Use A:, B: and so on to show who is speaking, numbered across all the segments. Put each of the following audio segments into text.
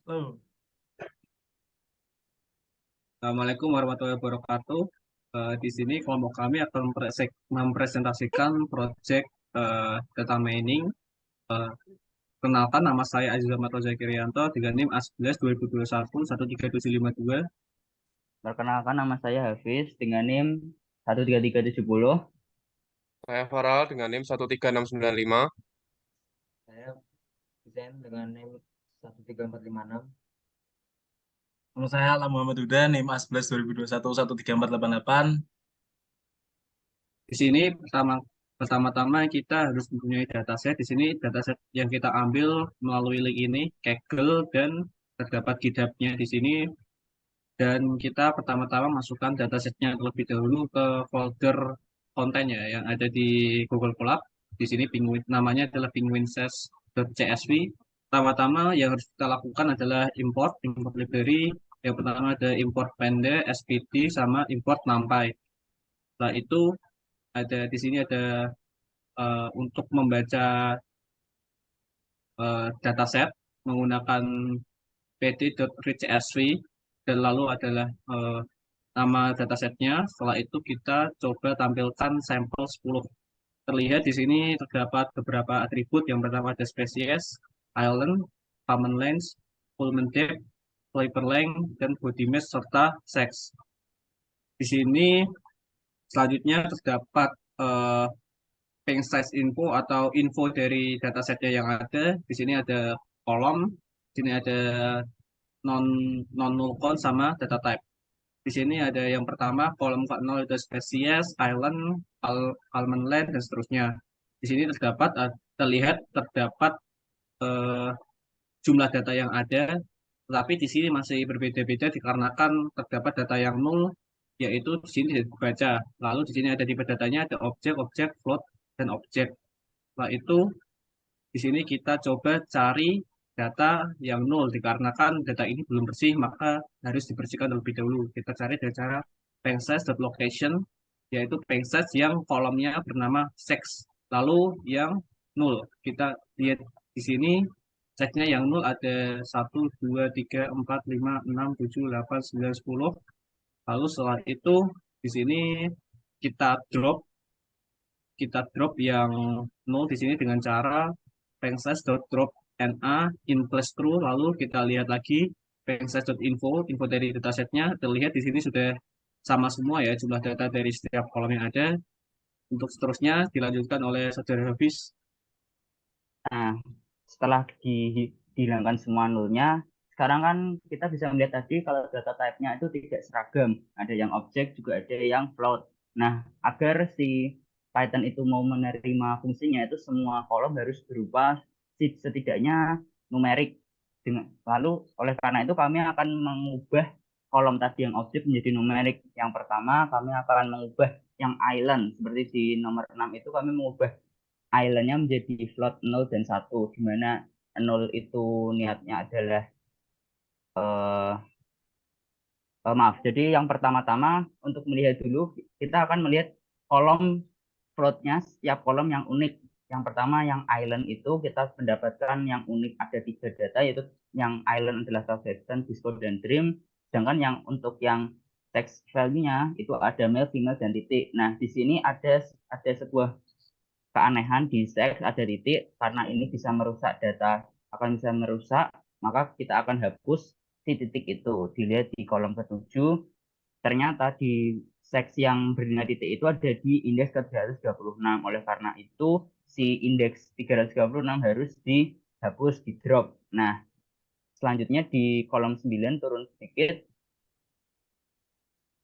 A: Oh,
B: Assalamualaikum warahmatullahi wabarakatuh. Di sini kelompok kami akan mempresentasikan proyek data mining. Eh, Kenalkan, nama saya Aziz Ahmad Zakirianto dengan NIM A11 2021 13752.
C: Perkenalkan nama saya Hafiz dengan NIM 13370.
D: Saya Farel dengan NIM 13695.
E: Saya desain dengan NIM 13456.
A: nama saya Alam Muhammad Huda, NIM A11 2021 13488.
B: Di sini pertama-tama kita harus mempunyai dataset. Di sini dataset yang kita ambil melalui link ini, Kaggle, dan terdapat GitHub-nya di sini. Dan kita pertama-tama masukkan datasetnya terlebih dahulu ke folder kontennya yang ada di Google Colab. Di sini namanya adalah penguinses.csv. Pertama-tama yang harus kita lakukan adalah import library. Yang pertama ada import panda, spd, sama import numpy. Setelah itu di sini ada untuk membaca dataset menggunakan pd.readsv, dan lalu adalah nama datasetnya. Setelah itu kita coba tampilkan sampel 10. Terlihat di sini terdapat beberapa atribut. Yang pertama ada spesies, island, common length, fulminant depth, flavor length, dan body mass serta sex. Di sini selanjutnya terdapat eh, page size info atau info dari datasetnya yang ada. Di sini ada kolom, di sini ada non non null count sama data type. Di sini ada yang pertama, kolom ke-0 itu spesies, island, Kalman Land, dan seterusnya. Di sini terdapat eh, jumlah data yang ada, tetapi di sini masih berbeda-beda dikarenakan terdapat data yang nol, yaitu di sini tidak dibaca. Lalu di sini ada tipe datanya, ada objek, objek, float, dan objek. Setelah itu di sini kita coba cari data yang nol, dikarenakan data ini belum bersih, maka harus dibersihkan terlebih dahulu. Kita cari dengan cara location, yaitu size yang kolomnya bernama sex. Lalu yang nol, kita lihat di sini size-nya yang nol ada 1, 2, 3, 4, 5, 6, 7, 8, 9, 10. Lalu setelah itu di sini kita drop kita drop yang nol di sini dengan cara drop na in place true. Lalu kita lihat lagi info dari datasetnya, terlihat di sini sudah sama semua ya jumlah data dari setiap kolom yang ada. Untuk seterusnya dilanjutkan oleh saudara Hafiz.
C: Nah, setelah dihilangkan semua nolnya, sekarang kan kita bisa melihat tadi kalau data type-nya itu tidak seragam. Ada yang objek, juga ada yang float. Nah, agar si Python itu mau menerima fungsinya, itu semua kolom harus berupa setidaknya numerik. Lalu, oleh karena itu kami akan mengubah kolom tadi yang objek menjadi numerik. Yang pertama, kami akan mengubah yang island. Seperti di nomor 6 itu kami mengubah islandnya menjadi float 0 dan 1, di mana 0 itu niatnya adalah eh maaf. Jadi yang pertama-tama untuk melihat dulu, kita akan melihat kolom floatnya, setiap kolom yang unik. Yang pertama yang island itu kita mendapatkan yang unik, ada 3 data, yaitu yang island adalah Kazakhstan, Discord, dan Dream. Sedangkan yang untuk yang text value-nya itu ada male, female, dan titik. Nah, di sini ada sebuah keanehan di seks, ada titik, karena ini bisa merusak data, akan bisa merusak, maka kita akan hapus si titik itu. Dilihat di kolom ke-7, ternyata di seks yang bernilai titik itu ada di indeks ke-336. Oleh karena itu si indeks 336 harus dihapus, di drop. Nah, selanjutnya di kolom 9 turun sedikit.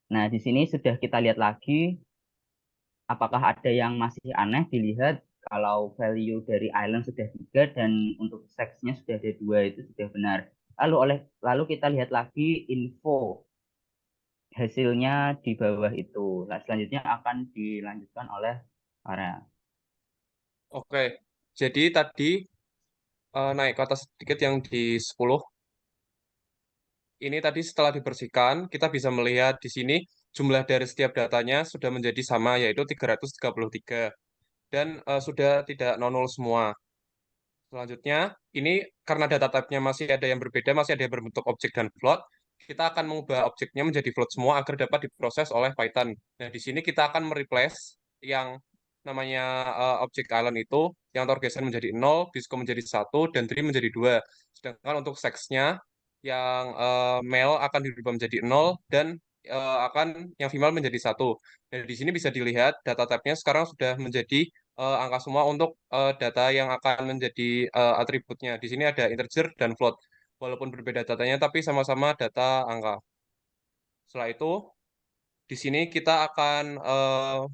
C: Nah, di sini sudah kita lihat lagi apakah ada yang masih aneh. Dilihat kalau value dari island sudah 3 dan untuk seksnya sudah ada 2, itu sudah benar. Lalu kita lihat lagi info hasilnya di bawah itu. Nah, selanjutnya akan dilanjutkan oleh para.
D: Oke, jadi tadi naik ke atas sedikit yang di 10. Ini tadi setelah dibersihkan, kita bisa melihat di sini jumlah dari setiap datanya sudah menjadi sama, yaitu 333. Dan sudah tidak nol semua. Selanjutnya, ini karena data type-nya masih ada yang berbeda, masih ada yang berbentuk objek dan float, kita akan mengubah objeknya menjadi float semua agar dapat diproses oleh Python. Nah, di sini kita akan mereplace yang namanya objek island itu, yang targetan menjadi 0, Bisco menjadi 1, dan Dream menjadi 2. Sedangkan untuk sex-nya, yang male akan dirubah menjadi 0, dan yang female menjadi 1. Dan di sini bisa dilihat data type-nya sekarang sudah menjadi angka semua untuk data yang akan menjadi atributnya. Di sini ada integer dan float. Walaupun berbeda datanya, tapi sama-sama data angka. Setelah itu, di sini kita akan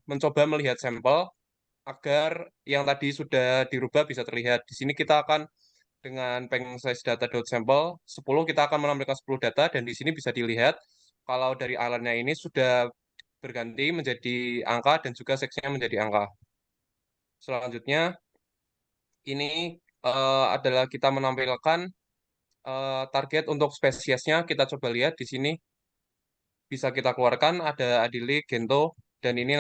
D: mencoba melihat sampel agar yang tadi sudah dirubah bisa terlihat. Di sini kita akan dengan peng size data.sample 10, kita akan menampilkan 10 data, dan di sini bisa dilihat kalau dari islandnya ini sudah berganti menjadi angka dan juga seksnya menjadi angka. Selanjutnya, ini adalah kita menampilkan target untuk spesiesnya. Kita coba lihat di sini bisa kita keluarkan ada Adili, Gento, dan ini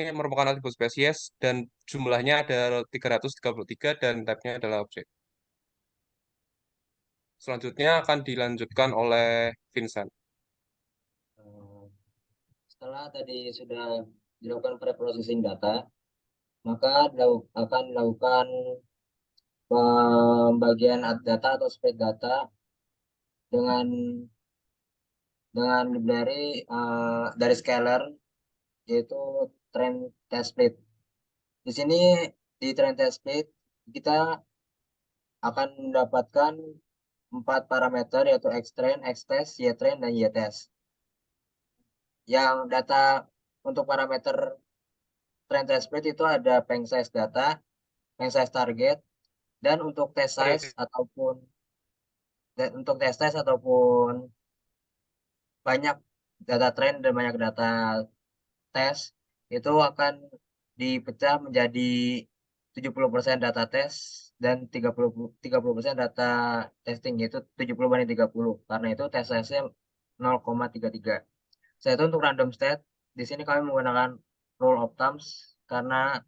D: merupakan atribut spesies dan jumlahnya ada 333 dan type-nya adalah objek. Selanjutnya akan dilanjutkan oleh Vincent.
E: Setelah tadi sudah dilakukan preprocessing data, maka akan dilakukan pembagian data atau spread data dengan dari scalar, yaitu trend test split. Di sini di trend test split kita akan mendapatkan 4 parameter, yaitu xtrend, xtest, ytrend, dan ytest. Yang data untuk parameter trend test split itu ada peng size data, peng size target, dan untuk test size ataupun banyak data trend dan banyak data tes itu akan dipecah menjadi 70% data tes dan 30% data testing, yaitu 70/30. Karena itu tes size-nya 0,33. Saya itu untuk random state, di sini kami menggunakan rule of thumbs karena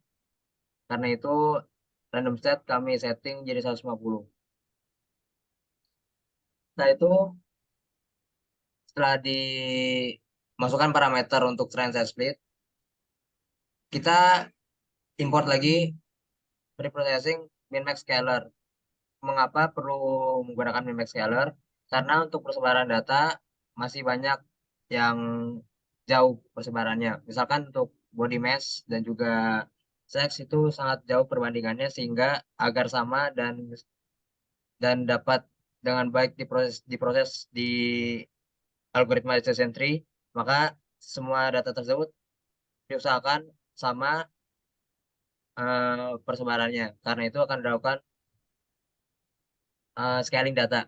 E: itu random state kami setting jadi 150. Nah, itu setelah dimasukkan parameter untuk trend size split, kita import lagi preprocessing min-max scalar. Mengapa perlu menggunakan min-max scalar? Karena untuk persebaran data masih banyak yang jauh persebarannya. Misalkan untuk body mass dan juga sex itu sangat jauh perbandingannya, sehingga agar sama dan dapat dengan baik diproses di algoritma decision tree, maka semua data tersebut diusahakan sama persebarannya. Karena itu akan dilakukan scaling data.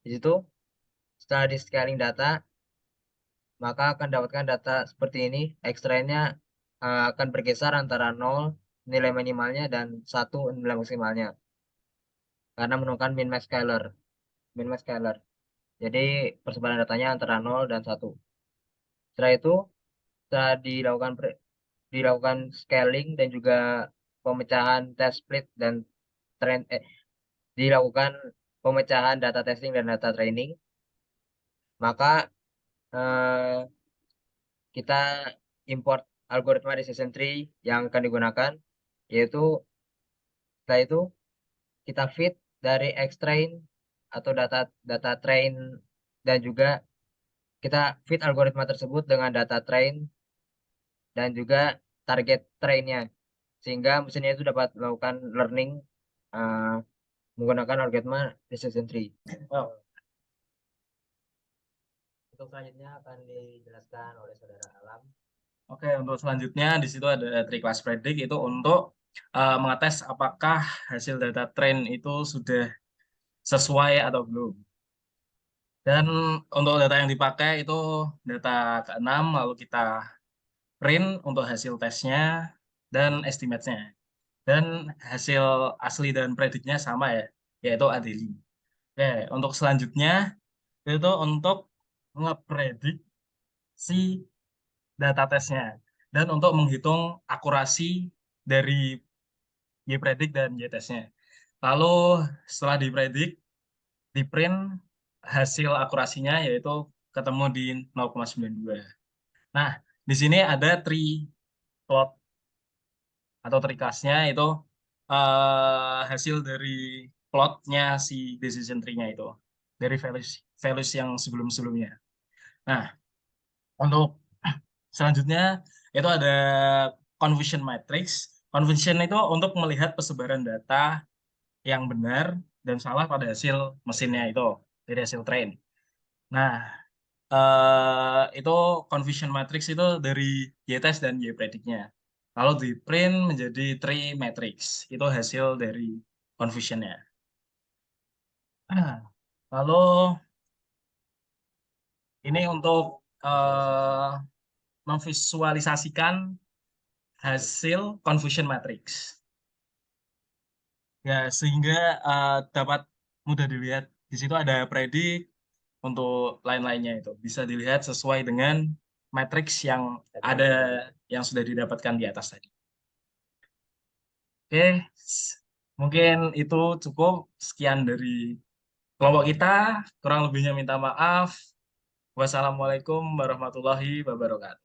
E: Di situ setelah di scaling data, maka akan dapatkan data seperti ini. X-trendnya akan bergeser antara 0 nilai minimalnya dan 1 nilai maksimalnya, karena menggunakan min-max scalar. Min-max scalar. Jadi persebaran datanya antara 0 dan 1. Setelah itu, setelah dilakukan scaling dan juga pemecahan test split dan trend dilakukan pemecahan data testing dan data training, maka kita import algoritma decision tree yang akan digunakan, yaitu setelah itu kita feed dari xtrain atau data train, dan juga kita feed algoritma tersebut dengan data train dan juga target trainnya, sehingga mesinnya itu dapat melakukan learning menggunakan algoritma decision tree. Untuk selanjutnya akan dijelaskan oleh saudara Alam.
A: Oke, untuk selanjutnya di situ ada trik class predict, itu untuk mengetes apakah hasil data train itu sudah sesuai atau belum. Dan untuk data yang dipakai itu data ke-6, lalu kita print untuk hasil tesnya dan estimate-nya. Dan hasil asli dan prediknya sama ya, yaitu Adeli. Oke, untuk selanjutnya itu untuk ngepredik si data tesnya dan untuk menghitung akurasi dari Y-predict dan Y-testnya. Lalu setelah dipredik, di print hasil akurasinya yaitu ketemu di 0,92. Nah, di sini ada tree plot atau tree class-nya itu hasil dari plotnya si decision tree-nya itu dari values values yang sebelum-sebelumnya. Nah, untuk selanjutnya itu ada confusion matrix. Confusion itu untuk melihat persebaran data yang benar dan salah pada hasil mesinnya itu dari hasil train. Nah, itu confusion matrix itu dari Y-test dan Y-predictnya. Lalu di print menjadi tree matrix. Itu hasil dari confusionnya. Lalu ini untuk memvisualisasikan hasil confusion matrix. Ya, sehingga dapat mudah dilihat. Di situ ada predik untuk lain-lainnya itu. Bisa dilihat sesuai dengan matriks yang ada yang sudah didapatkan di atas tadi. Oke, mungkin itu cukup. Sekian dari kelompok kita. Kurang lebihnya minta maaf. Wassalamualaikum warahmatullahi wabarakatuh.